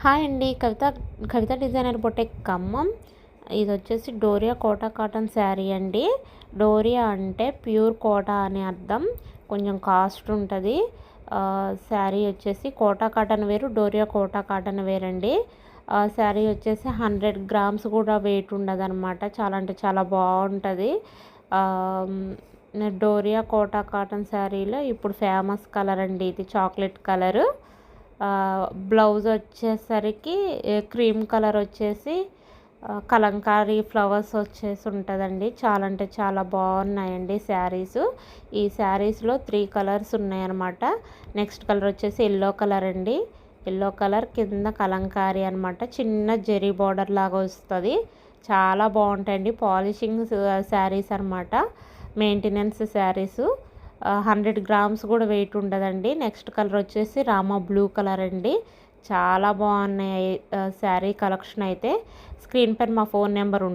Hi అండి. Kavitha designer boutique Khammam. ఇదొచ్చేసి Doria Kota cotton sari అండి. డోరియా అంటే ప్యూర్ కోటా అని అర్థం. కొంచెం కాస్ట్ ఉంటుంది. శారీ వచ్చేసి కోటా కాటన్ వేరు, డోరియా కోటా కాటన్ వేరండి. శారీ వచ్చేసి 100 గ్రామ్స్ కూడా వెయిట్ ఉండదన్నమాట. చాలా అంటే చాలా బాగుంటుంది. డోరియా కోటా కాటన్ శారీలో ఇప్పుడు ఫేమస్ కలర్ అండి ఇది, చాక్లెట్ కలరు. బ్లౌజ్ వచ్చేసరికి క్రీమ్ కలర్ వచ్చేసి కలంకారీ ఫ్లవర్స్ వచ్చేసి ఉంటుందండి. చాలా అంటే చాలా బాగున్నాయండి శారీస్. ఈ శారీస్లో 3 కలర్స్ ఉన్నాయన్నమాట. నెక్స్ట్ కలర్ వచ్చేసి ఎల్లో కలర్ అండి. ఎల్లో కలర్ కింద కలంకారీ అనమాట. చిన్న జెరీ బార్డర్ లాగా వస్తుంది. చాలా బాగుంటాయండి. పాలిషింగ్ శారీస్ అనమాట. మెయింటెనెన్స్ శారీస్. 100 గ్రామ్స్ కూడా వెయిట్ ఉండదండి. నెక్స్ట్ కలర్ వచ్చేసి రామా బ్లూ కలర్ అండి. చాలా బాగున్నాయి శారీ కలెక్షన్ అయితే. స్క్రీన్ పైన మా ఫోన్ నెంబర్ ఉంటుంది.